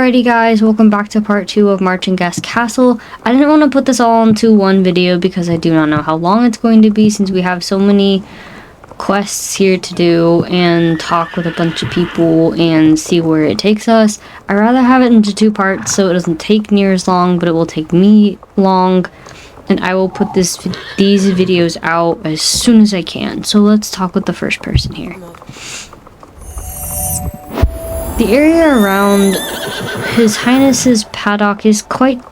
Alrighty guys, welcome back to part 2 of Marchenghast Castle. I didn't want to put this all into one video because I do not know how long it's going to be since we have so many quests here to do and talk with a bunch of people and see where it takes us. I'd rather have it into 2 parts so it doesn't take near as long, but it will take me long, and I will put these videos out as soon as I can. So let's talk with the first person here. The area around His Highness's paddock is quite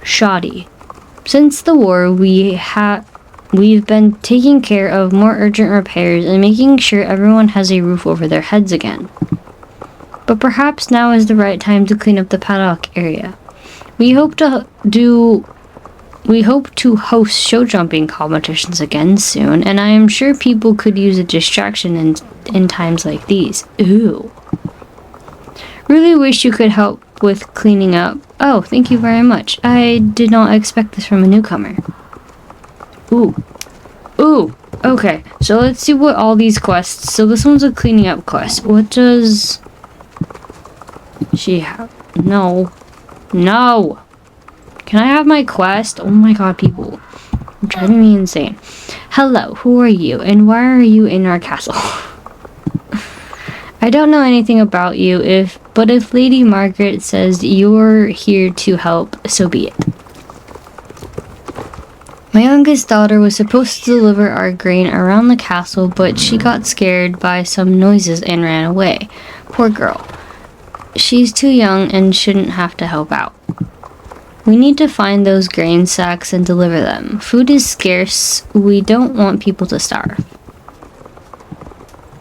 shoddy. Since the war, we've been taking care of more urgent repairs and making sure everyone has a roof over their heads again. But perhaps now is the right time to clean up the paddock area. We hope to host show jumping competitions again soon, and I am sure people could use a distraction in times like these. Ooh. Really wish you could help with cleaning up. Oh, thank you very much. I did not expect this from a newcomer. Ooh. Ooh. Okay, so let's see what all these quests... So this one's a cleaning up quest. What does she have? No. No! Can I have my quest? Oh my god, people. You're driving me insane. Hello, who are you? And why are you in our castle? I don't know anything about you, but if Lady Margaret says you're here to help, so be it. My youngest daughter was supposed to deliver our grain around the castle, but she got scared by some noises and ran away. Poor girl. She's too young and shouldn't have to help out. We need to find those grain sacks and deliver them. Food is scarce. We don't want people to starve.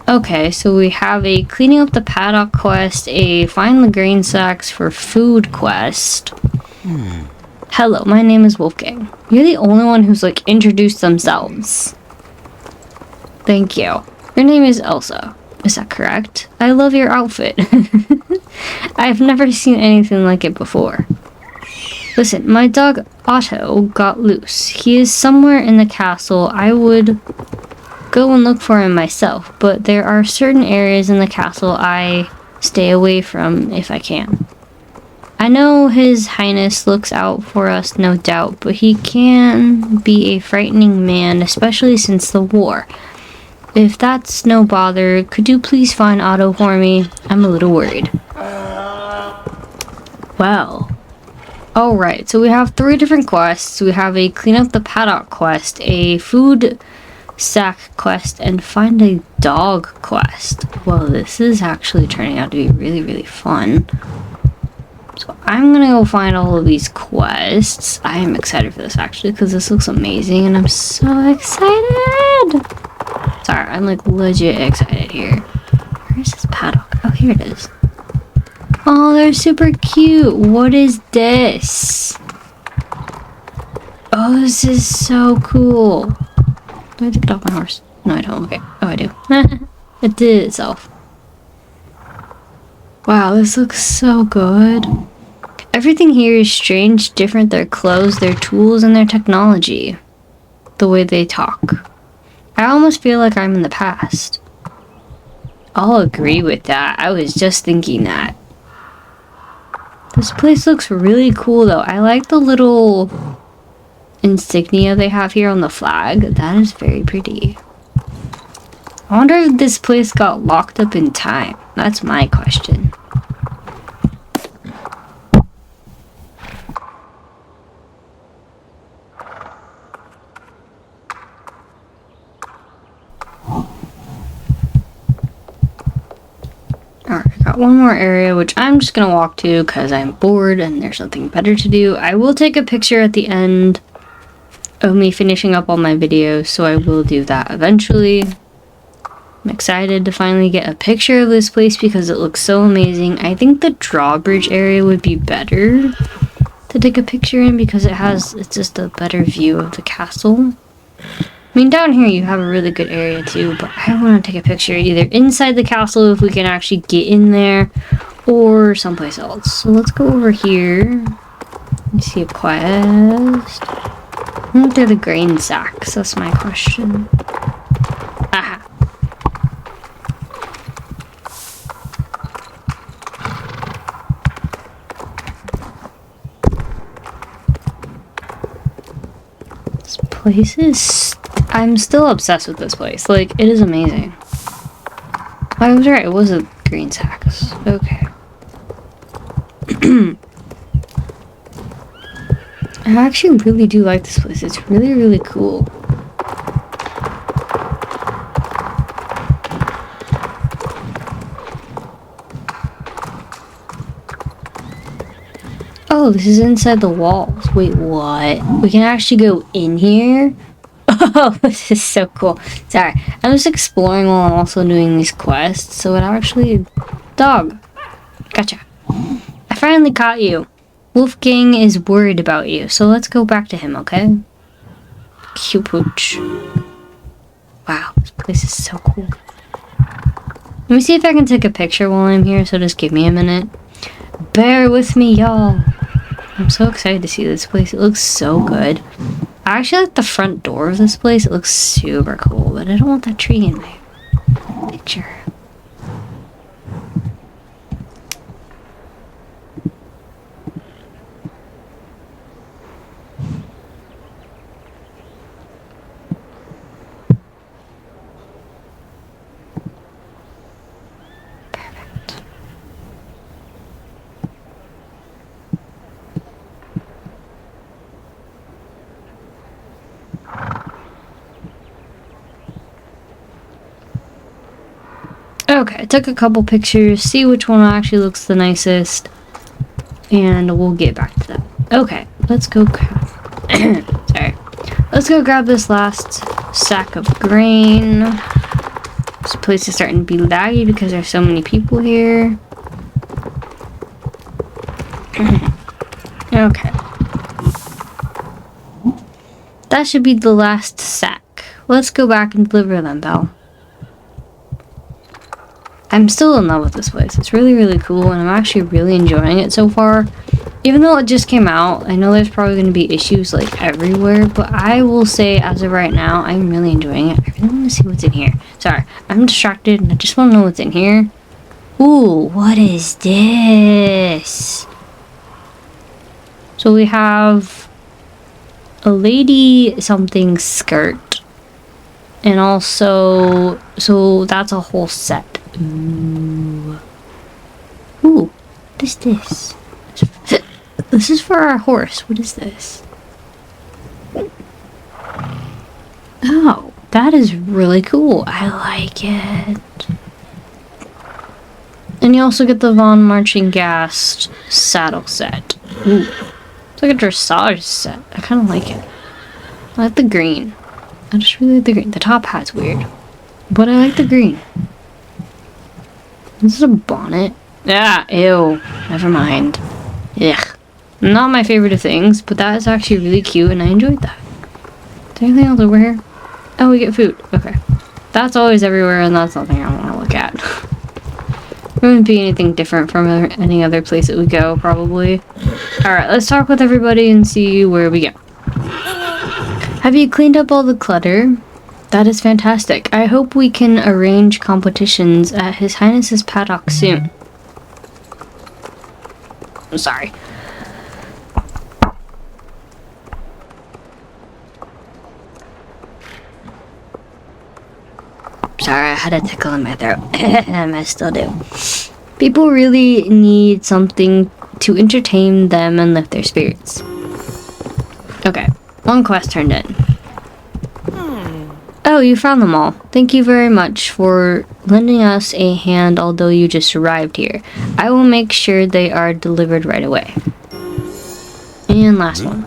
Okay, so we have a cleaning up the paddock quest, a find the grain sacks for food quest. Hello, my name is Wolfgang. You're the only one who's introduced themselves. Thank you. Your name is Elsa. Is that correct? I love your outfit. I've never seen anything like it before. Listen, my dog Otto got loose. He is somewhere in the castle. I would go and look for him myself, but there are certain areas in the castle I stay away from if I can. I know His Highness looks out for us, no doubt, but he can be a frightening man, especially since the war. If that's no bother, could you please find Otto for me? I'm a little worried. Well. Alright, so we have 3 different quests. We have a clean up the paddock quest, a food sack quest, and find a dog quest. Well, this is actually turning out to be really, really fun. So I'm gonna go find all of these quests. I am excited for this actually because this looks amazing and I'm so excited. Sorry, I'm legit excited here. Where's this paddock? Oh, here it is. Oh, they're super cute. What is this? Oh, this is so cool. Do I have to get off my horse? No, I don't. Okay. Oh, I do. It did itself. Wow, this looks so good. Everything here is strange, different. Their clothes, their tools, and their technology. The way they talk. I almost feel like I'm in the past. I'll agree with that. I was just thinking that. This place looks really cool, though. I like the little insignia they have here on the flag. That is very pretty. I wonder if this place got locked up in time. That's my question. Alright, I got one more area which I'm just gonna walk to because I'm bored and there's nothing better to do. I will take a picture at the end of me finishing up all my videos, so I will do that eventually. I'm excited to finally get a picture of this place because it looks so amazing. I think the drawbridge area would be better to take a picture in because it's just a better view of the castle. I mean, down here you have a really good area too, but I want to take a picture either inside the castle if we can actually get in there, or someplace else. So let's go over here. Let me see a quest. I think they're the grain sacks. That's my question. Aha. place is... I'm still obsessed with this place. Like, it is amazing. I was right, it was a green sacks. Okay. I actually really do like this place. It's really, really cool. Oh, this is inside the walls. Wait, what? We can actually go in here? Oh, this is so cool. Sorry, I'm just exploring while I'm also doing these quests. So it actually... Dog. Gotcha. I finally caught you. Wolfgang is worried about you, so let's go back to him, okay? Cute pooch. Wow, this place is so cool. Let me see if I can take a picture while I'm here, so just give me a minute. Bear with me, y'all. I'm so excited to see this place. It looks so good. I actually like the front door of this place. It looks super cool, but I don't want that tree in my picture. Okay, I took a couple pictures, see which one actually looks the nicest, and we'll get back to that. Okay, let's go sorry. Let's go grab this last sack of grain. This place is starting to be laggy because there's so many people here. Okay. That should be the last sack. Let's go back and deliver them, Belle. I'm still in love with this place. It's really, really cool, and I'm actually really enjoying it so far. Even though it just came out, I know there's probably going to be issues, like, everywhere, but I will say, as of right now, I'm really enjoying it. I really want to see what's in here. Sorry, I'm distracted, and I just want to know what's in here. Ooh, what is this? So we have a lady something skirt, and also, so that's a whole set. Ooh. Ooh, what is this? This is for our horse. What is this? Oh, that is really cool. I like it. And you also get the Von Marchenghast saddle set. Ooh. It's like a dressage set. I kind of like it. I like the green. I just really like the green. The top hat's weird, but I like the green. This is a bonnet. Ah, ew. Never mind. Ugh. Not my favorite of things, but that is actually really cute, and I enjoyed that. Is there anything else over here? Oh, we get food. Okay. That's always everywhere, and that's nothing I want to look at. There wouldn't be anything different from any other place that we go, probably. Alright, let's talk with everybody and see where we go. Have you cleaned up all the clutter? That is fantastic. I hope we can arrange competitions at His Highness's paddock soon. I'm sorry. Sorry, I had a tickle in my throat. And I still do. People really need something to entertain them and lift their spirits. Okay, one quest turned in. Oh, you found them all. Thank you very much for lending us a hand, although you just arrived here. I will make sure they are delivered right away. And last one.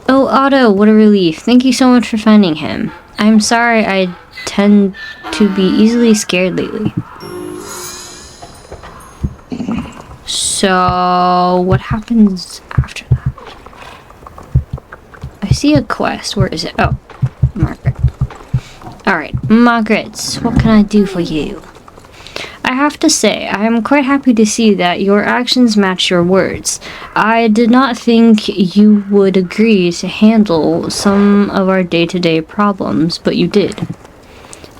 Oh, Otto, what a relief. Thank you so much for finding him. I'm sorry I tend to be easily scared lately. So, what happens after that? I see a quest. Where is it? Oh, Margaret. Alright, Margaret, what can I do for you? I have to say, I am quite happy to see that your actions match your words. I did not think you would agree to handle some of our day-to-day problems, but you did.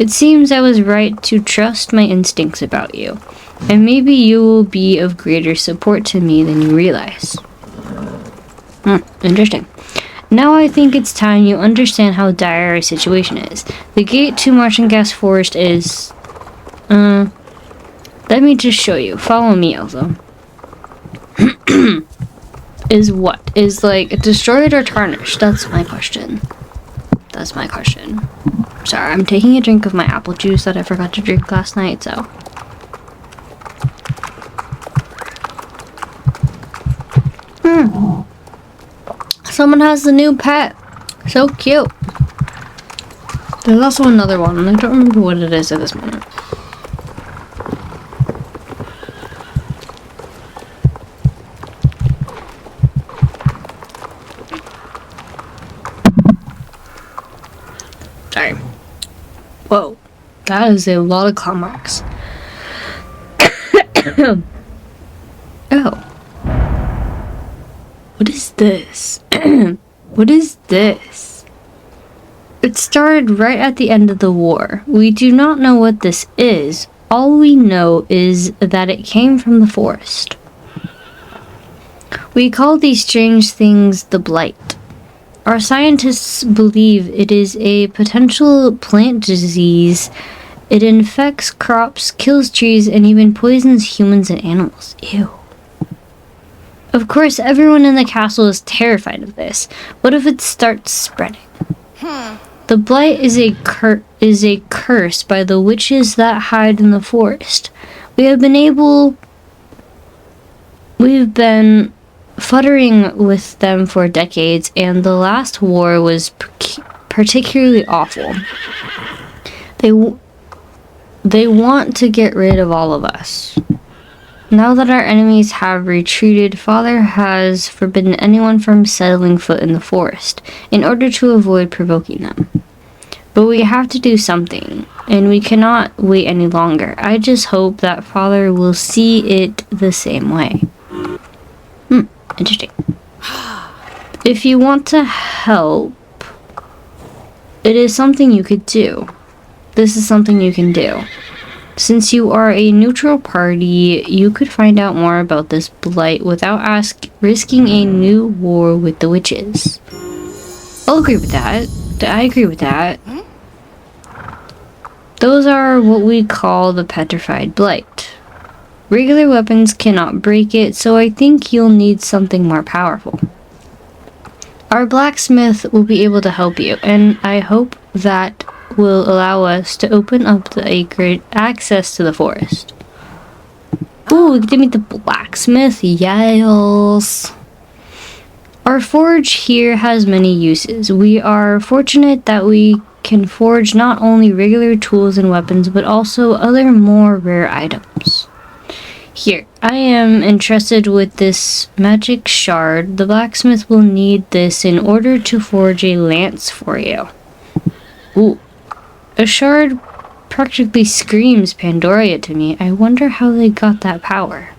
It seems I was right to trust my instincts about you, and maybe you will be of greater support to me than you realize. Interesting. Now I think it's time you understand how dire our situation is. The gate to Marchenghast Forest is... let me just show you. Follow me, Elsa. Is what? Is like destroyed or tarnished? That's my question. That's my question. Sorry, I'm taking a drink of my apple juice that I forgot to drink last night, so... Someone has the new pet. So cute. There's also another one, and I don't remember what it is at this moment. Sorry. Whoa. That is a lot of claw marks. Oh. What is this? What is this? It started right at the end of the war. We do not know what this is. All we know is that it came from the forest. We call these strange things the blight. Our scientists believe it is a potential plant disease. It infects crops, kills trees, and even poisons humans and animals. Ew. Of course, everyone in the castle is terrified of this. What if it starts spreading? The blight is a curse by the witches that hide in the forest. We've been futtering with them for decades, and the last war was particularly awful. They want to get rid of all of us. Now that our enemies have retreated, Father has forbidden anyone from setting foot in the forest, in order to avoid provoking them. But we have to do something, and we cannot wait any longer. I just hope that Father will see it the same way. Interesting. If you want to help, it is something you could do. This is something you can do. Since you are a neutral party, you could find out more about this blight without risking a new war with the witches. I'll agree with that. I agree with that. Those are what we call the petrified blight. Regular weapons cannot break it, so I think you'll need something more powerful. Our blacksmith will be able to help you, and I hope that will allow us to open up the acreage access to the forest. Ooh, we get to meet the blacksmith. Yes. Our forge here has many uses. We are fortunate that we can forge not only regular tools and weapons, but also other more rare items. Here, I am entrusted with this magic shard. The blacksmith will need this in order to forge a lance for you. Ooh. A shard practically screams Pandoria to me. I wonder how they got that power.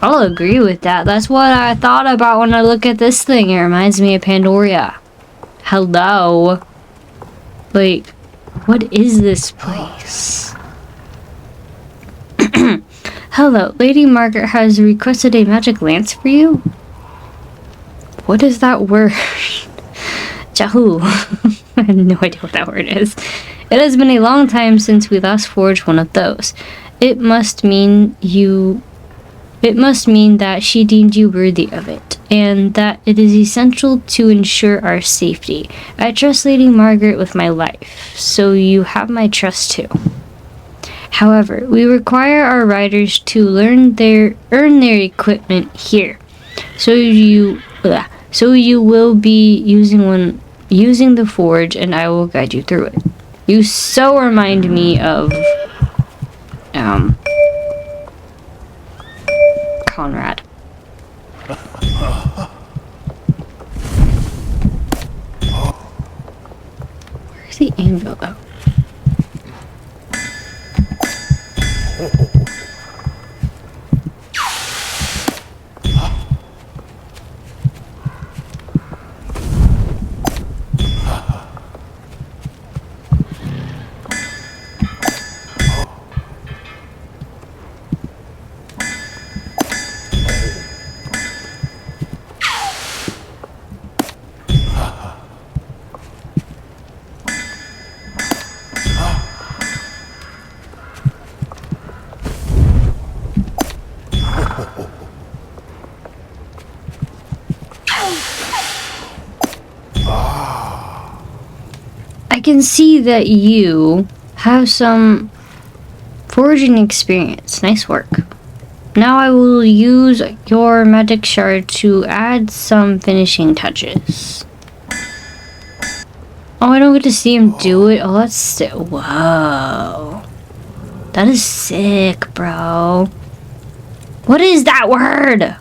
I'll agree with that. That's what I thought about when I look at this thing. It reminds me of Pandoria. Hello. Like, what is this place? Hello, Lady Margaret has requested a magic lance for you? What is that word? Jahoo. I have no idea what that word is. It has been a long time since we last forged one of those. It must mean that she deemed you worthy of it, and that it is essential to ensure our safety. I trust Lady Margaret with my life, so you have my trust too. However, we require our riders to earn their equipment here. So you will be using the forge, and I will guide you through it. You so remind me of Conrad. Where's the anvil though? can see that you have some foraging experience. Nice work. Now I will use your magic shard to add some finishing touches. Oh, I don't get to see him do it. Oh, that's sick. Whoa. That is sick, bro. What is that word?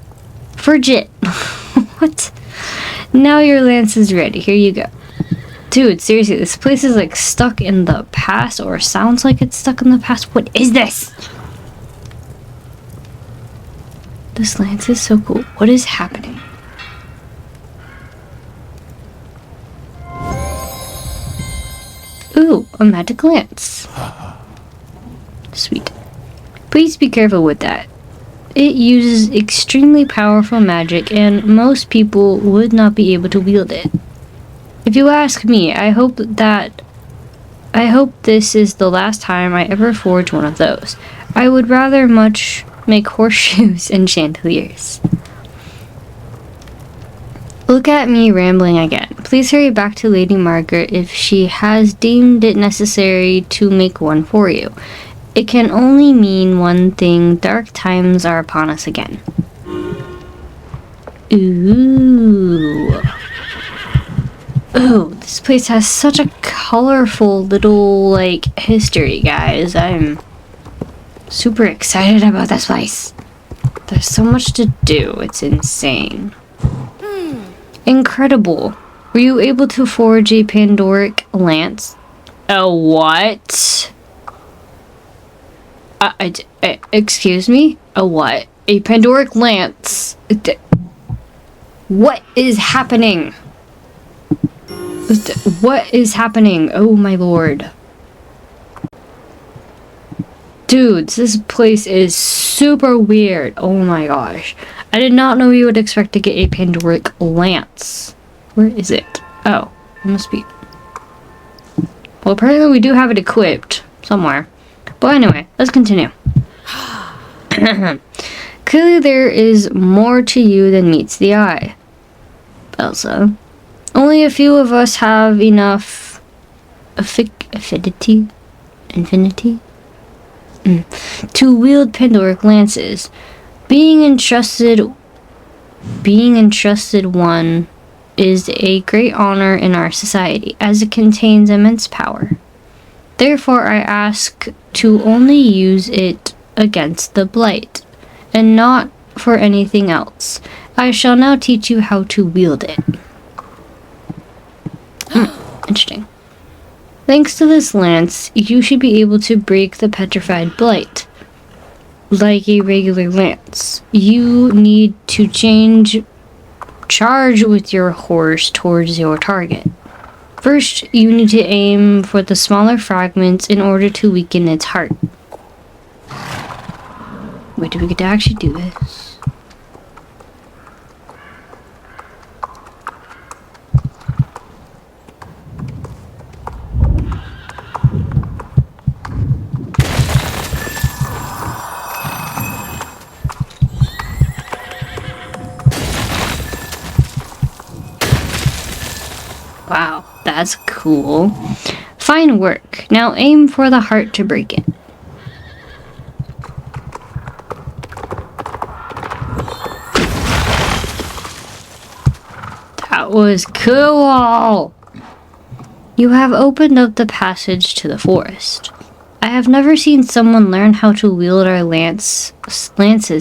Frigid. What? Now your lance is ready. Here you go. Dude, seriously, this place is like stuck in the past, or sounds like it's stuck in the past. What is this? This lance is so cool. What is happening? Ooh, a magic lance. Sweet. Please be careful with that. It uses extremely powerful magic, and most people would not be able to wield it. If you ask me, I hope this is the last time I ever forge one of those. I would rather much make horseshoes and chandeliers. Look at me rambling again. Please hurry back to Lady Margaret if she has deemed it necessary to make one for you. It can only mean one thing: dark times are upon us again. Ooh. Oh, this place has such a colorful little, like, history, guys. I'm super excited about this place. There's so much to do. It's insane. Incredible. Were you able to forge a Pandoric lance? A what? Excuse me? A what? A Pandoric lance? What is happening? What is happening? Oh my lord. Dudes, this place is super weird. Oh my gosh. I did not know you would expect to get a Pandoric lance. Where is it? Oh, it must be. Well, apparently we do have it equipped somewhere. But anyway, let's continue. Clearly there is more to you than meets the eye, Elsa. Only a few of us have enough affinity to wield Pandoric lances. Being entrusted one is a great honor in our society, as it contains immense power. Therefore, I ask to only use it against the blight, and not for anything else. I shall now teach you how to wield it. Interesting. Thanks to this lance, you should be able to break the petrified blight. Like a regular lance, you need to charge with your horse towards your target. First, you need to aim for the smaller fragments in order to weaken its heart. Wait, do we get to actually do this? Wow, that's cool. Fine work. Now aim for the heart to break it. That was cool! You have opened up the passage to the forest. I have never seen someone learn how to wield our lances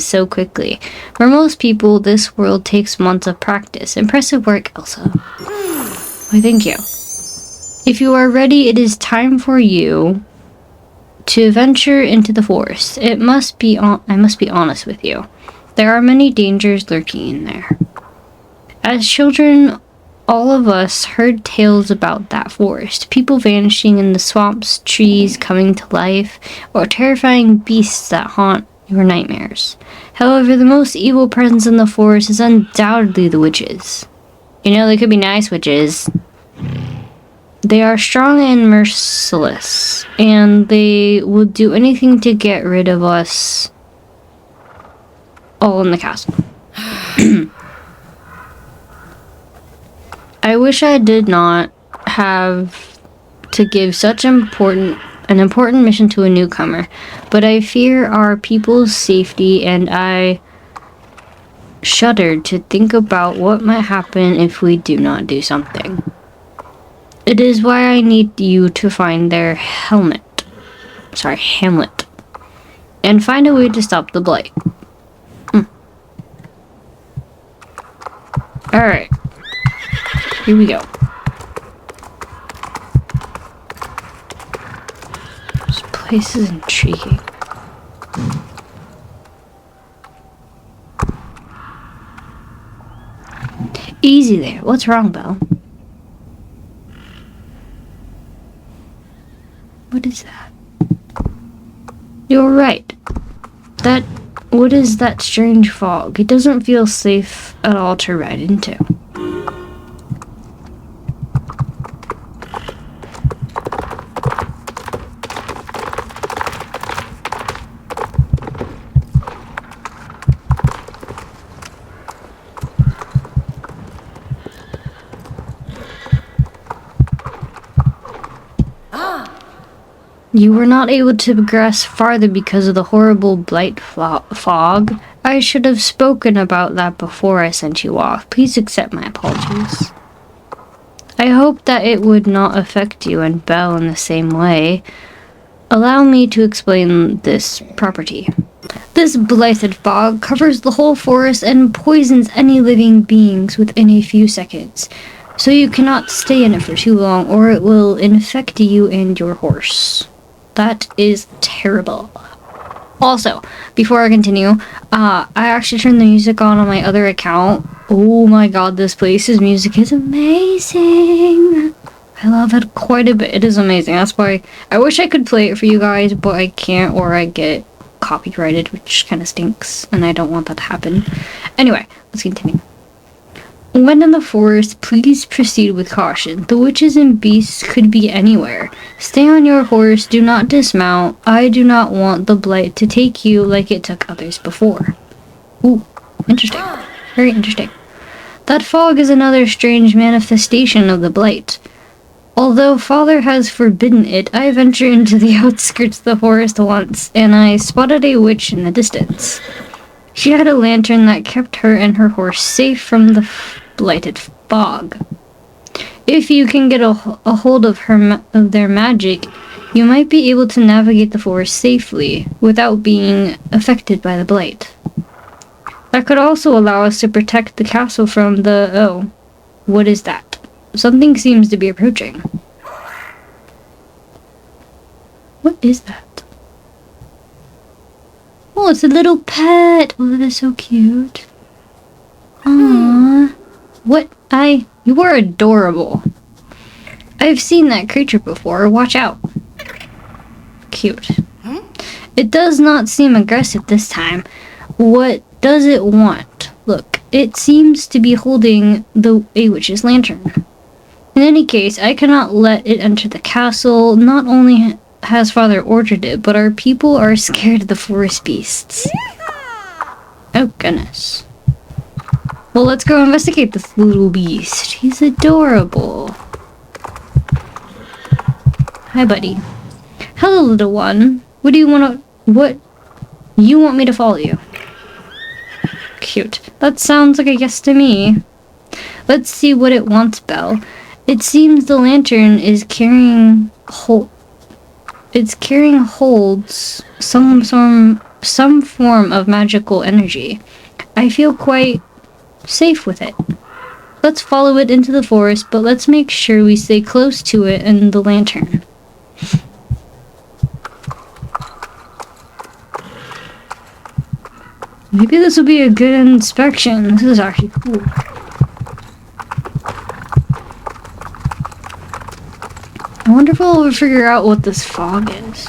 so quickly. For most people, this world takes months of practice. Impressive work, Elsa. Why, thank you. If you are ready, it is time for you to venture into the forest. I must be honest with you. There are many dangers lurking in there. As children, all of us heard tales about that forest. People vanishing in the swamps, trees coming to life, or terrifying beasts that haunt your nightmares. However, the most evil presence in the forest is undoubtedly the witches. You know, they could be nice witches. They are strong and merciless, and they will do anything to get rid of us all in the castle. I wish I did not have to give such an important mission to a newcomer, but I fear our people's safety, and I shudder to think about what might happen if we do not do something. It is why I need you to find their Hamlet, and find a way to stop the blight. Alright. Here we go. This place is intriguing. Easy there. What's wrong, Belle? What is that? You're right. What is that strange fog? It doesn't feel safe at all to ride into. You were not able to progress farther because of the horrible blight fog. I should have spoken about that before I sent you off. Please accept my apologies. I hope that it would not affect you and Belle in the same way. Allow me to explain this property. This blighted fog covers the whole forest and poisons any living beings within a few seconds. So you cannot stay in it for too long, or it will infect you and your horse. That is terrible. Also, before I continue, I actually turned the music on my other account. Oh my god, this place's music is amazing. I love it quite a bit. It is amazing. That's why I wish I could play it for you guys, but I can't, or I get copyrighted, which kind of stinks, and I don't want that to happen. Anyway, let's continue. When in the forest, please proceed with caution. The witches and beasts could be anywhere. Stay on your horse, do not dismount. I do not want the blight to take you like it took others before. Ooh, interesting. Very interesting. That fog is another strange manifestation of the blight. Although Father has forbidden it, I ventured into the outskirts of the forest once, and I spotted a witch in the distance. She had a lantern that kept her and her horse safe from the blighted fog. If you can get a hold of their magic, you might be able to navigate the forest safely without being affected by the blight. That could also allow us to protect the castle from the... Oh, what is that? Something seems to be approaching. What is that? Oh, it's a little pet. Oh, that is so cute. Aww. What? You are adorable. I've seen that creature before. Watch out. Cute. It does not seem aggressive this time. What does it want? Look, it seems to be holding a witch's lantern. In any case, I cannot let it enter the castle. Not only has Father ordered it, but our people are scared of the forest beasts. Oh, goodness. Well, let's go investigate this little beast. He's adorable. Hi, buddy. Hello, little one. What you want me to follow you? Cute. That sounds like a yes to me. Let's see what it wants, Belle. It seems the lantern is carrying holds some form of magical energy. I feel quite safe with it. Let's follow it into the forest, but let's make sure we stay close to it and the lantern. Maybe this will be a good inspection. This is actually cool. I wonder if we'll ever figure out what this fog is.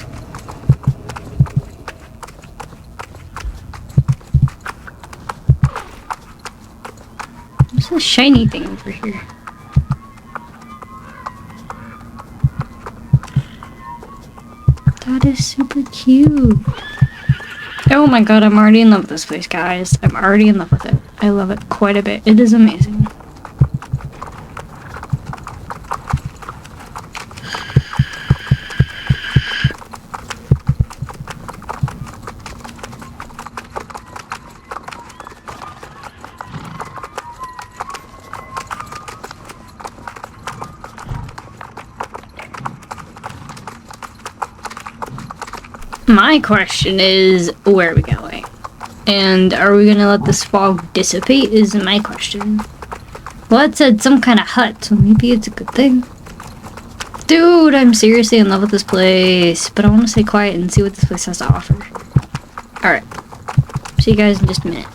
What's this shiny thing over here? That is super cute. Oh my god, I'm already in love with this place, guys. I'm already in love with it. I love it quite a bit. It is amazing. My question is, where are we going? And are we gonna let this fog dissipate is my question. Well, it said some kind of hut, so maybe it's a good thing. Dude, I'm seriously in love with this place, but I want to stay quiet and see what this place has to offer. Alright. See you guys in just a minute.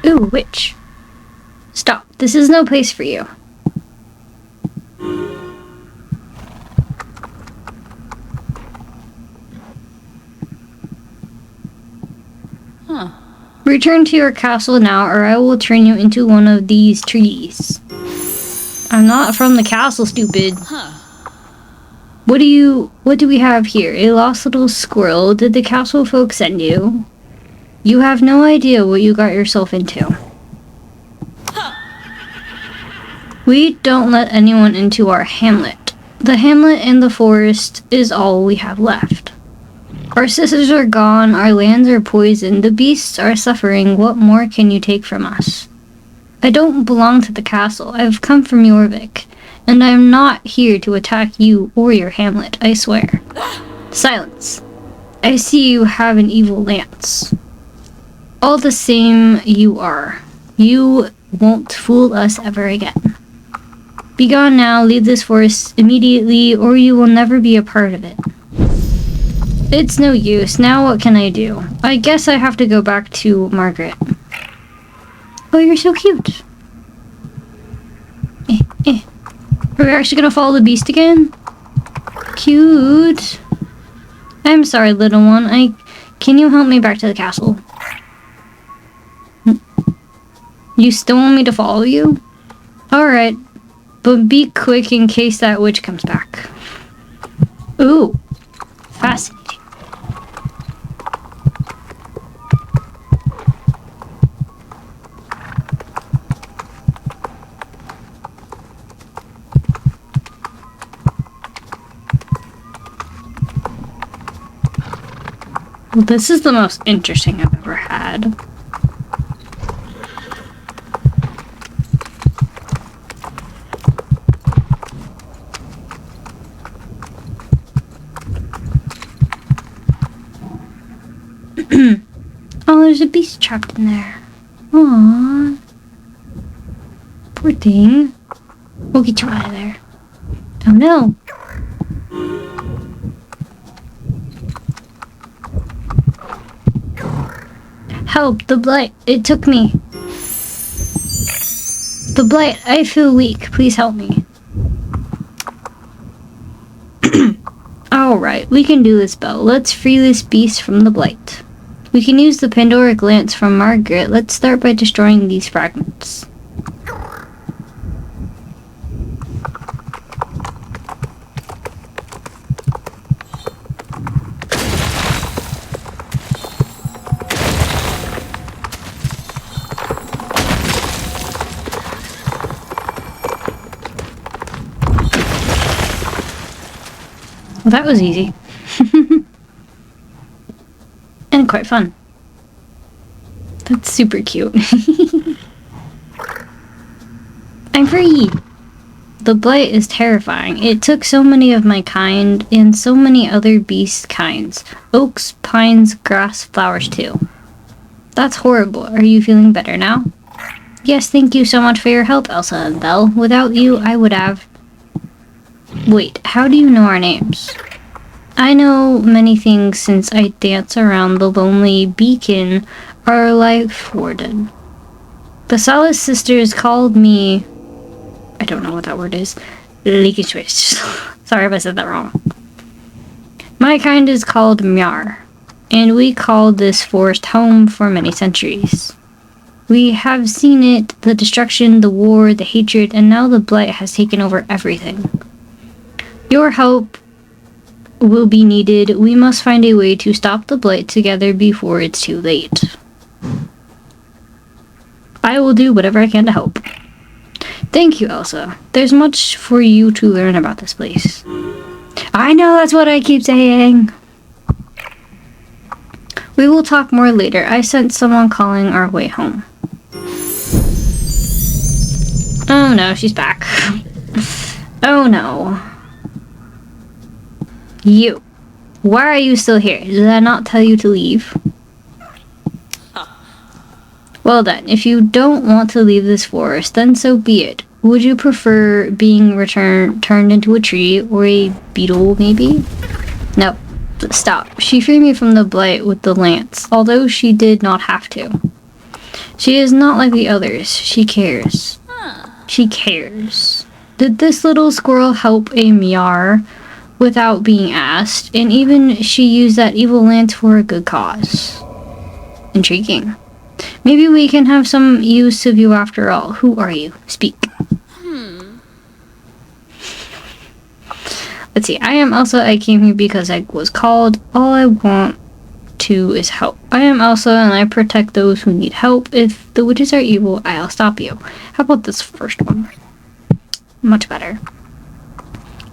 Ooh, witch. Stop. This is no place for you. Huh. Return to your castle now, or I will turn you into one of these trees. I'm not from the castle, stupid. Huh. What do we have here? A lost little squirrel. Did the castle folks send you? You have no idea what you got yourself into. We don't let anyone into our hamlet. The hamlet and the forest is all we have left. Our sisters are gone, our lands are poisoned, the beasts are suffering. What more can you take from us? I don't belong to the castle. I've come from Jorvik, and I am not here to attack you or your hamlet, I swear. Silence. I see you have an evil lance. All the same, you are. You won't fool us ever again. Be gone now, leave this forest immediately, or you will never be a part of it. It's no use. Now what can I do? I guess I have to go back to Margaret. Oh, you're so cute. Are we actually gonna follow the beast again? Cute. I'm sorry, little one. Can you help me back to the castle? You still want me to follow you? Alright, but be quick in case that witch comes back. Ooh, fascinating. Well, this is the most interesting I've ever had. Oh, there's a beast trapped in there. Aww. Poor thing. We'll get you out of there. Oh no. Help, the blight. It took me. The blight. I feel weak. Please help me. Alright, we can do this, Belle. Let's free this beast from the blight. We can use the Pandoric Lance from Margaret. Let's start by destroying these fragments. Well, that was easy. And quite fun. That's super cute. I'm free! The blight is terrifying. It took so many of my kind and so many other beast kinds. Oaks, pines, grass, flowers too. That's horrible. Are you feeling better now? Yes, thank you so much for your help, Elsa and Belle. Without you, I would have... Wait, how do you know our names? I know many things since I dance around the lonely beacon, our life warden. The Solace sisters called me... I don't know what that word is. Leakenschwitz. Sorry if I said that wrong. My kind is called Mjar, and we called this forest home for many centuries. We have seen it, the destruction, the war, the hatred, and now the blight has taken over everything. Your help will be needed. We must find a way to stop the blight together before it's too late. I will do whatever I can to help. Thank you, Elsa. There's much for you to learn about this place. I know, that's what I keep saying. We will talk more later. I sensed someone calling our way home. Oh no, she's back. Oh no. You. Why are you still here? Did I not tell you to leave? Well then, if you don't want to leave this forest, then so be it. Would you prefer being turned into a tree or a beetle, maybe? No. Stop. She freed me from the blight with the lance, although she did not have to. She is not like the others. She cares. She cares. Did this little squirrel help a Miar without being asked? And even she used that evil lance for a good cause. Intriguing. Maybe we can have some use of you after all. Who are you? Speak. Let's see. I am Elsa. I came here because I was called. All I want to is help. I am Elsa and I protect those who need help. If the witches are evil, I'll stop you. How about this first one? Much better.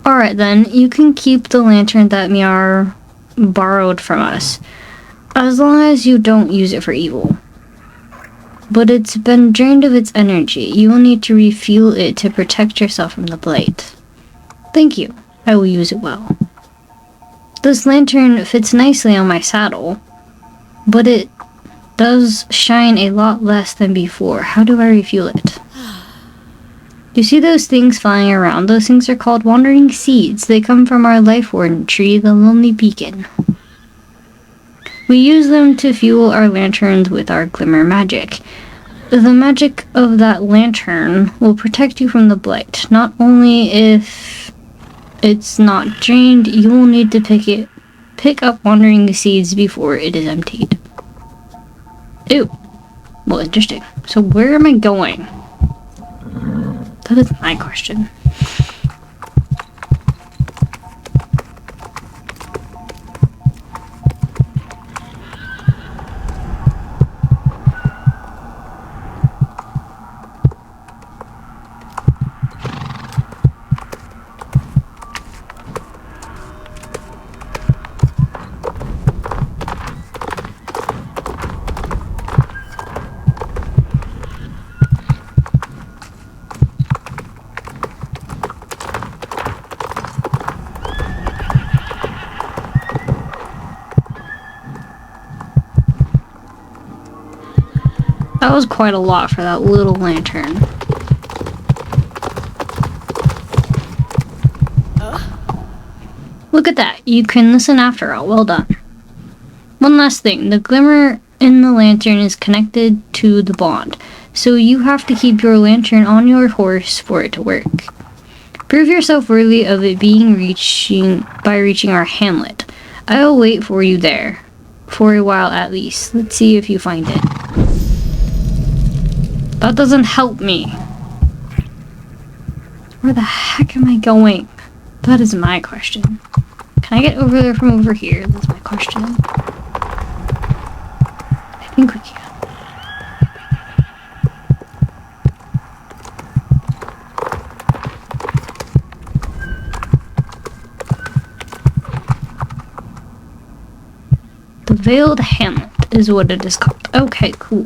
Alright then, you can keep the lantern that Miar borrowed from us. As long as you don't use it for evil. But it's been drained of its energy. You will need to refuel it to protect yourself from the blight. Thank you. I will use it well. This lantern fits nicely on my saddle, but it does shine a lot less than before. How do I refuel it? You see those things flying around? Those things are called wandering seeds. They come from our life warden tree, the Lonely Beacon. We use them to fuel our lanterns with our glimmer magic. The magic of that lantern will protect you from the blight. Not only if it's not drained, you will need to pick up wandering seeds before it is emptied. Ew. Well, interesting. So where am I going? That is my question. That was quite a lot for that little lantern. Look at that. You can listen after all. Well done. One last thing. The glimmer in the lantern is connected to the bond, so you have to keep your lantern on your horse for it to work. Prove yourself worthy of it by reaching our hamlet. I'll wait for you there. For a while at least. Let's see if you find it. That doesn't help me. Where the heck am I going? That is my question. Can I get over there from over here? That's my question. I think we can. The Veiled Hamlet is what it is called. Okay, cool.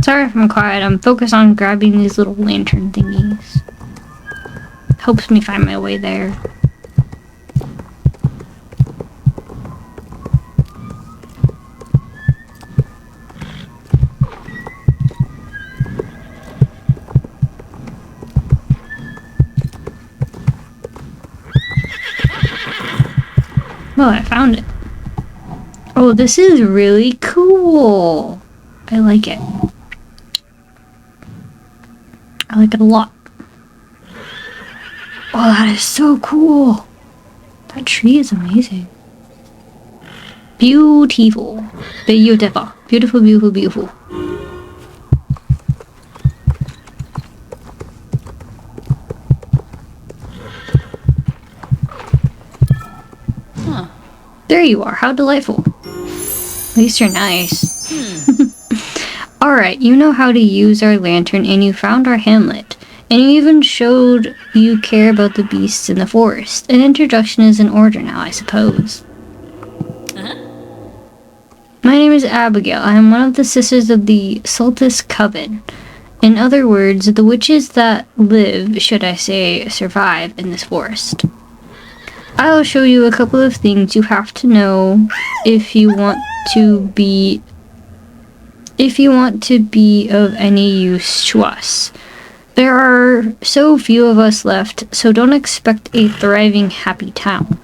Sorry if I'm quiet, I'm focused on grabbing these little lantern thingies. Helps me find my way there. Oh, I found it. Oh, this is really cool. I like it. I like it a lot. Oh, that is so cool. That tree is amazing. Beautiful. Beautiful. Beautiful, beautiful, beautiful. Huh. There you are. How delightful. At least you're nice. Alright, you know how to use our lantern and you found our hamlet. And you even showed you care about the beasts in the forest. An introduction is in order now, I suppose. My name is Abigail. I am one of the sisters of the Sultus Coven. In other words, the witches that live, should I say, survive in this forest. I will show you a couple of things you have to know if you want to be of any use to us. There are so few of us left, so don't expect a thriving, happy town.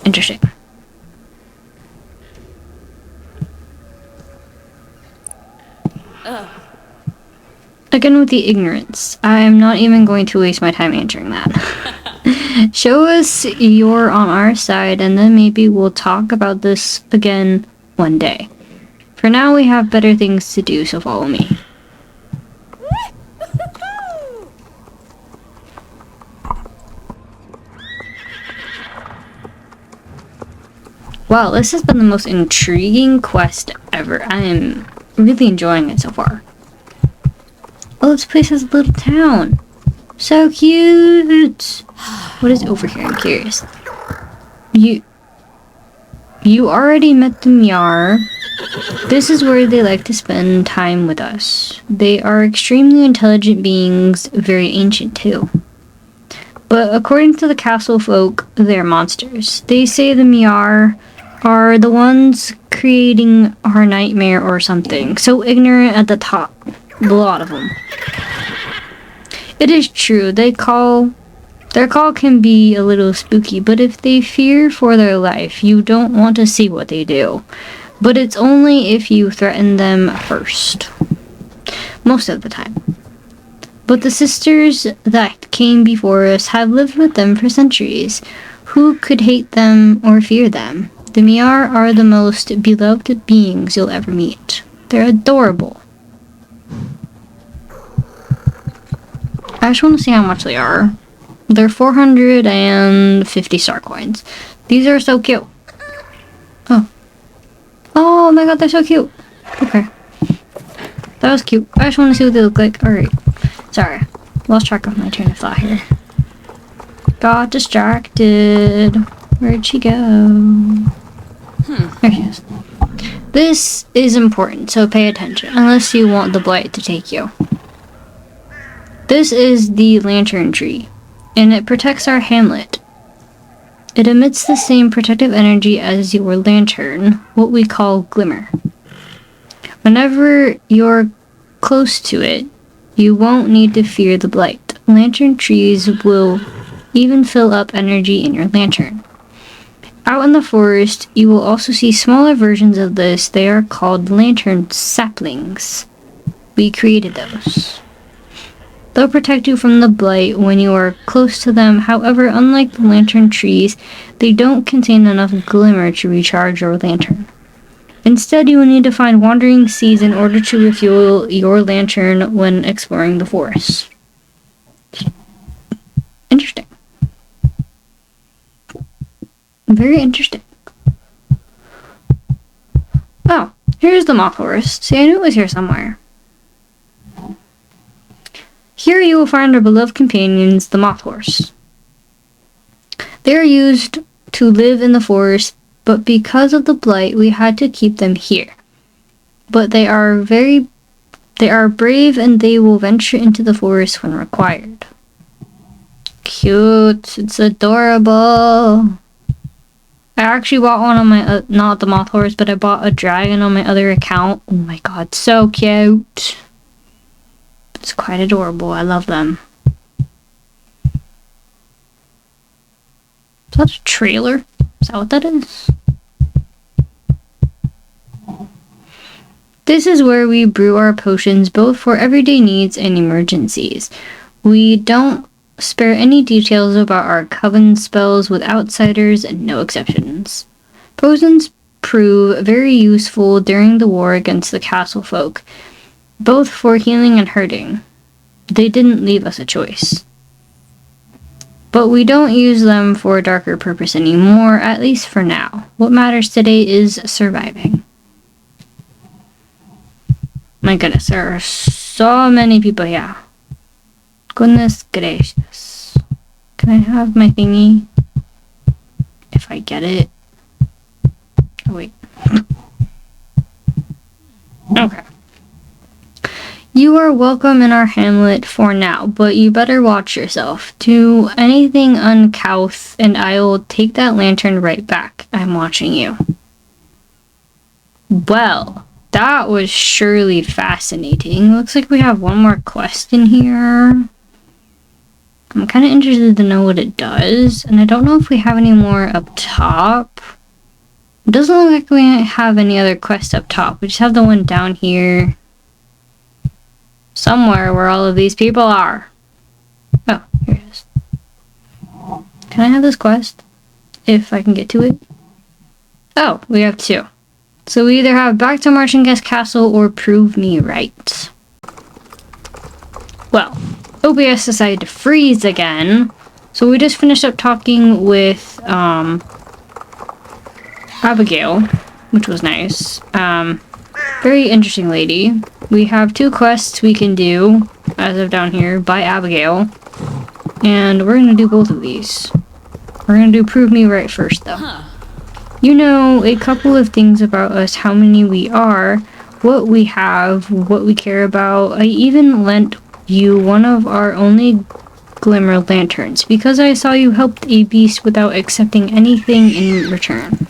Interesting. Again with the ignorance. I am not even going to waste my time answering that. Show us you're on our side, and then maybe we'll talk about this again one day. For now, we have better things to do, so follow me. Wow, this has been the most intriguing quest ever. I am really enjoying it so far. Oh, this place has a little town. So cute. What is over here? I'm curious. You already met the Myar. This is where they like to spend time with us. They are extremely intelligent beings, very ancient too. But according to the castle folk, they're monsters. They say the Myar are the ones creating our nightmare or something. So ignorant at the top. A lot of them. It is true, their call can be a little spooky, but if they fear for their life, you don't want to see what they do. But it's only if you threaten them first. Most of the time. But the sisters that came before us have lived with them for centuries. Who could hate them or fear them? The Myar are the most beloved beings you'll ever meet. They're adorable. I just want to see how much they are. They're 450 star coins. These are so cute. Oh. Oh my god, they're so cute. Okay. That was cute. I just want to see what they look like. Alright. Sorry. Lost track of my train of thought here. Got distracted. Where'd she go? There she is. This is important, so pay attention. Unless you want the blight to take you. This is the lantern tree, and it protects our hamlet. It emits the same protective energy as your lantern, what we call glimmer. Whenever you're close to it, you won't need to fear the blight. Lantern trees will even fill up energy in your lantern. Out in the forest, you will also see smaller versions of this. They are called lantern saplings. We created those. They'll protect you from the blight when you are close to them. However, unlike the lantern trees, they don't contain enough glimmer to recharge your lantern. Instead, you will need to find wandering seeds in order to refuel your lantern when exploring the forest. Interesting. Very interesting. Oh, here's the moth forest. See, I knew it was here somewhere. Here you will find our beloved companions, the moth horse. They are used to live in the forest, but because of the blight, we had to keep them here. But they are brave and they will venture into the forest when required. Cute. It's adorable. I actually bought one on my, not the moth horse, but I bought a dragon on my other account. Oh my god, so cute. It's quite adorable. I love them. Is that a trailer? Is that what that is? This is where we brew our potions both for everyday needs and emergencies. We don't spare any details about our coven spells with outsiders and no exceptions. Potions prove very useful during the war against the castle folk, both for healing and hurting. They didn't leave us a choice. But we don't use them for a darker purpose anymore, at least for now. What matters today is surviving. My goodness, there are so many people here. Goodness gracious. Can I have my thingy? If I get it. Oh, wait. Okay. You are welcome in our hamlet for now, but you better watch yourself. Do anything uncouth, and I will take that lantern right back. I'm watching you. Well, that was surely fascinating. Looks like we have one more quest in here. I'm kind of interested to know what it does, and I don't know if we have any more up top. It doesn't look like we have any other quests up top. We just have the one down here. Somewhere where all of these people are. Oh, here it is. Can I have this quest? If I can get to it? Oh, we have two. So we either have Back to Marchenghast Castle or Prove Me Right. Well, OBS decided to freeze again. So we just finished up talking with Abigail, which was nice. Very interesting lady. We have two quests we can do, as of down here, by Abigail. And we're gonna do both of these. We're gonna do Prove Me Right first, though. You know a couple of things about us, how many we are, what we have, what we care about. I even lent you one of our only glimmer lanterns, because I saw you helped a beast without accepting anything in return.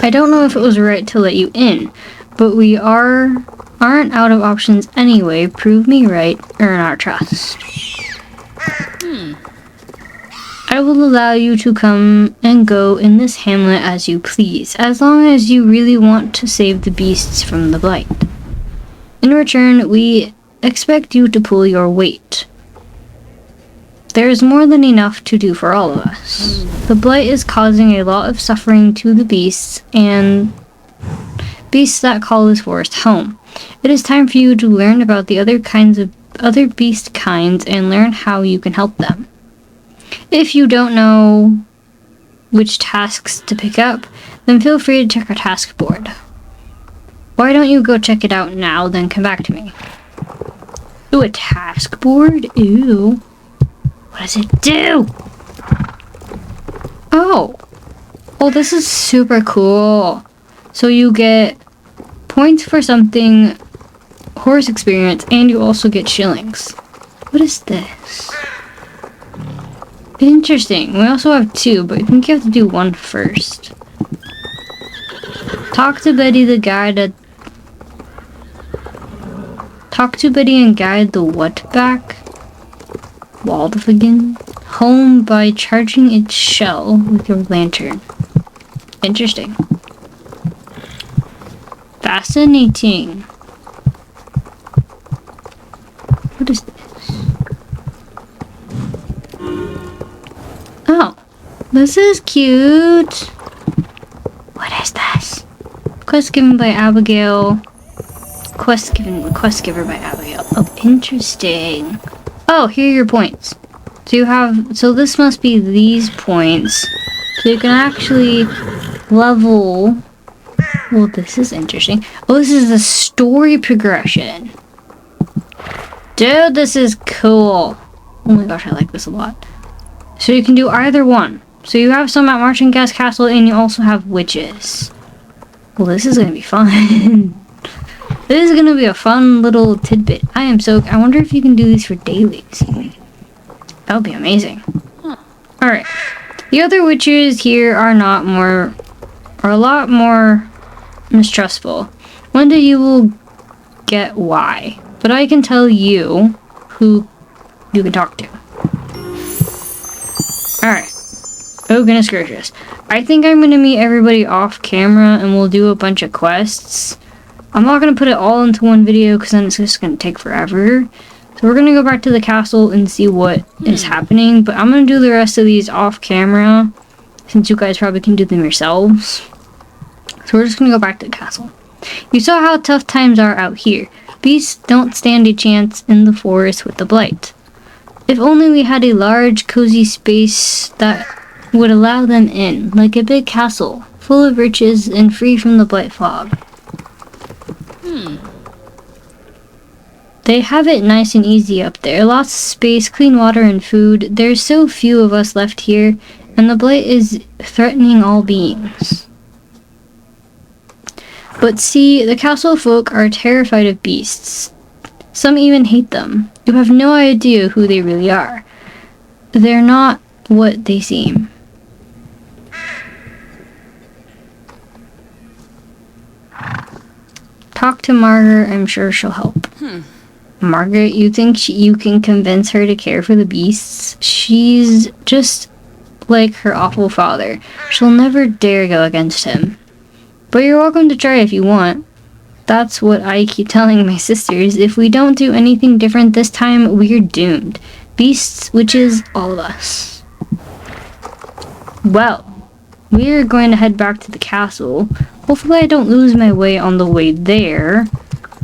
I don't know if it was right to let you in, but we aren't out of options anyway. Prove me right, earn our trust. I will allow you to come and go in this hamlet as you please, as long as you really want to save the beasts from the blight. In return, we expect you to pull your weight. There is more than enough to do for all of us. The blight is causing a lot of suffering to the beasts, and beasts that call this forest home. It is time for you to learn about the other beast kinds and learn how you can help them. If you don't know which tasks to pick up, then feel free to check our task board. Why don't you go check it out now, then come back to me? Ooh, a task board? Ooh. What does it do? Oh. Oh, this is super cool. So you get points for something, horse experience, and you also get shillings. What is this? Interesting. We also have two, but I think you have to do one first. Talk to Betty the guide. Talk to Betty and guide the what back? Waldvigan home by charging its shell with your lantern. Interesting. Fascinating. What is this? Oh, this is cute. What is this? Quest given by Abigail. Quest giver by Abigail. Oh, interesting. Oh, here are your points. So this must be these points. So you can actually level. Well, this is interesting. Oh, this is the story progression. Dude, this is cool. Oh my gosh, I like this a lot. So you can do either one. So you have some at Marchenghast Castle, and you also have witches. Well, this is gonna be fun. This is gonna be a fun little tidbit. I wonder if you can do these for dailies. That would be amazing. Alright. The other witches here are a lot more mistrustful. One day you will get why. But I can tell you who you can talk to. Alright. Oh goodness gracious. I think I'm gonna meet everybody off camera and we'll do a bunch of quests. I'm not going to put it all into one video because then it's just going to take forever. So we're going to go back to the castle and see what is happening. But I'm going to do the rest of these off camera since you guys probably can do them yourselves. So we're just going to go back to the castle. You saw how tough times are out here. Beasts don't stand a chance in the forest with the blight. If only we had a large, cozy space that would allow them in, like a big castle, full of riches and free from the blight fog. They have it nice and easy up there. Lots of space, clean water, and food. There's so few of us left here, and the blight is threatening all beings. But see, the castle folk are terrified of beasts. Some even hate them. You have no idea who they really are. They're not what they seem. Talk to Margaret, I'm sure she'll help. Margaret, you think you can convince her to care for the beasts? She's just like her awful father. She'll never dare go against him. But you're welcome to try if you want. That's what I keep telling my sisters. If we don't do anything different this time, we're doomed. Beasts, witches, all of us. Well, we're going to head back to the castle. Hopefully I don't lose my way on the way there.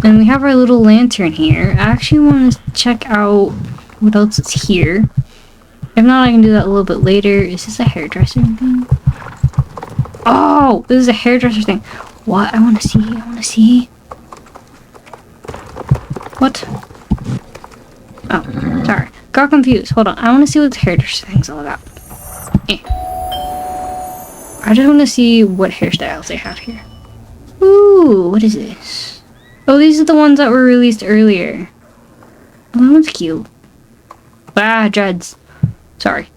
And we have our little lantern here. I actually want to check out what else is here. If not, I can do that a little bit later. Is this a hairdresser thing? Oh, this is a hairdresser thing. What? I want to see. What? Oh, sorry. Got confused. Hold on. I want to see what the hairdresser thing's all about. I just want to see what hairstyles they have here. Ooh, what is this? Oh, these are the ones that were released earlier. Oh, that one's cute. Ah, dreads. Sorry.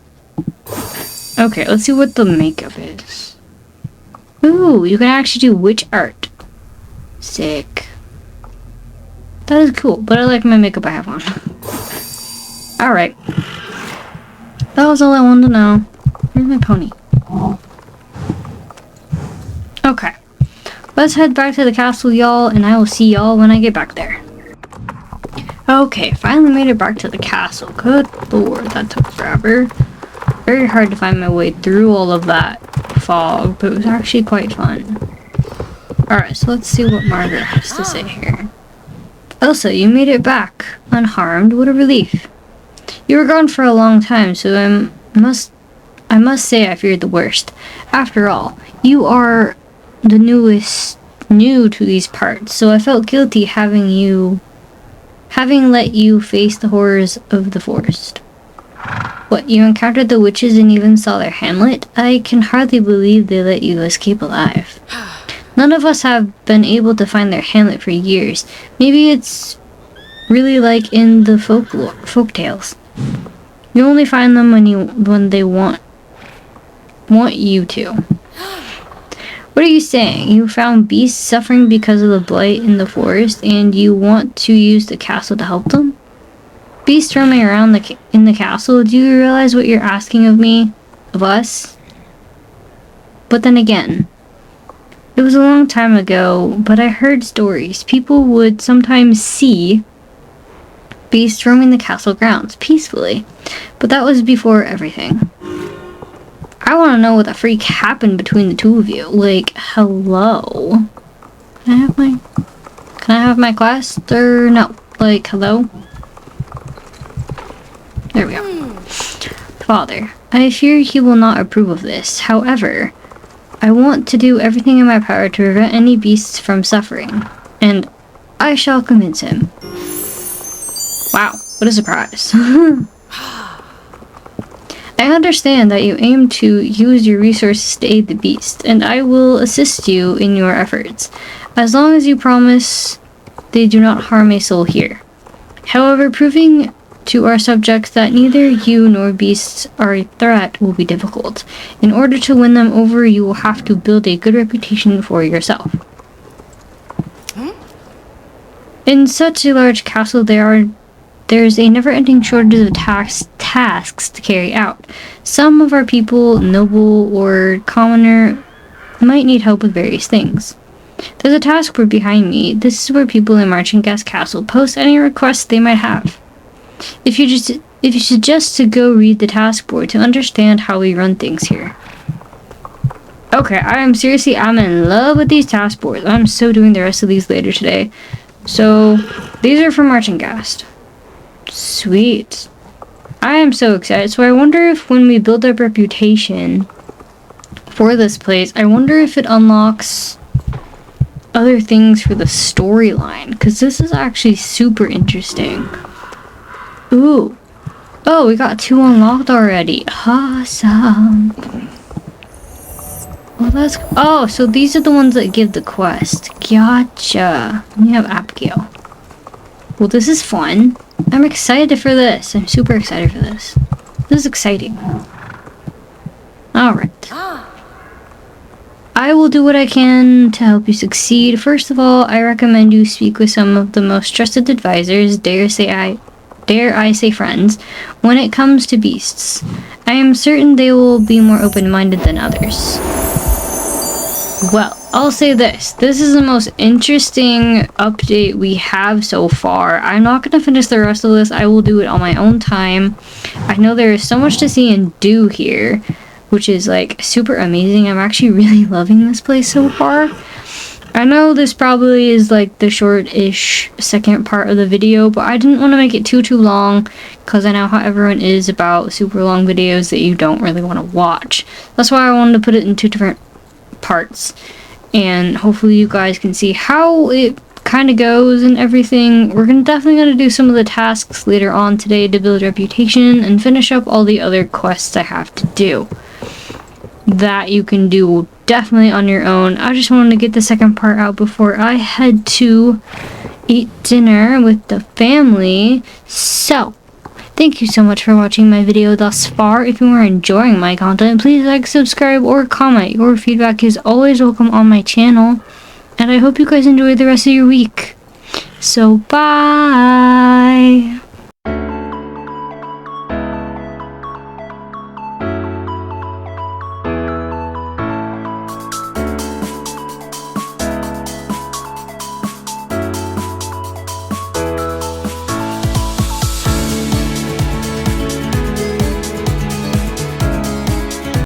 Okay, let's see what the makeup is. Ooh, you can actually do witch art. Sick. That is cool, but I like my makeup I have on. Alright. That was all I wanted to know. Where's my pony? Okay. Let's head back to the castle, y'all, and I will see y'all when I get back there. Okay, finally made it back to the castle. Good lord, that took forever. Very hard to find my way through all of that fog, but it was actually quite fun. Alright, so let's see what Margaret has to say here. Elsa, you made it back unharmed. What a relief. You were gone for a long time, so I must say I feared the worst. After all, you are the new to these parts, so I felt guilty having let you face the horrors of the forest. What, you encountered the witches and even saw their hamlet? I can hardly believe they let you escape alive. None of us have been able to find their hamlet for years. Maybe it's really like in the folk tales. You only find them when they want you to. What are you saying? You found beasts suffering because of the blight in the forest, and you want to use the castle to help them? Beasts roaming around in the castle? Do you realize what you're asking of me? Of us? But then again, it was a long time ago, but I heard stories. People would sometimes see beasts roaming the castle grounds peacefully, but that was before everything. I want to know what the freak happened between the two of you. Like, hello? Can I have my class? Or no. Like, hello? There we go. Father, I fear he will not approve of this. However, I want to do everything in my power to prevent any beasts from suffering. And I shall convince him. Wow, what a surprise. I understand that you aim to use your resources to aid the beast, and I will assist you in your efforts, as long as you promise they do not harm a soul here. However, proving to our subjects that neither you nor beasts are a threat will be difficult. In order to win them over, you will have to build a good reputation for yourself. In such a large castle, there's a never-ending shortage of tasks to carry out. Some of our people, noble or commoner, might need help with various things. There's a taskboard behind me. This is where people in Marchenghast Castle post any requests they might have. If you suggest to go read the taskboard to understand how we run things here. Okay, I'm in love with these taskboards. I'm so doing the rest of these later today. So, these are from Marchenghast. Sweet. I am so excited. So I wonder if when we build up reputation for this place, I wonder if it unlocks other things for the storyline. Because this is actually super interesting. Ooh. Oh, we got 2 unlocked already. Awesome. Well, that's... Oh, so these are the ones that give the quest. Gotcha. We have Abigail. Well, this is fun. I'm excited for this. I'm super excited for this. This is exciting. Alright. I will do what I can to help you succeed. First of all, I recommend you speak with some of the most trusted advisors, dare I say friends, when it comes to beasts. I am certain they will be more open-minded than others. Well, I'll say this. This is the most interesting update we have so far. I'm not going to finish the rest of this. I will do it on my own time. I know there is so much to see and do here, which is like super amazing. I'm actually really loving this place so far. I know this probably is like the short-ish second part of the video, but I didn't want to make it too long because I know how everyone is about super long videos that you don't really want to watch. That's why I wanted to put it in 2 different parts, and hopefully you guys can see how it kind of goes and everything. We're definitely going to do some of the tasks later on today to build reputation and finish up all the other quests I have to do that you can do definitely on your own. I just wanted to get the second part out before I head to eat dinner with the family. So thank you so much for watching my video thus far. If you are enjoying my content, please like, subscribe, or comment. Your feedback is always welcome on my channel. And I hope you guys enjoy the rest of your week. So, bye!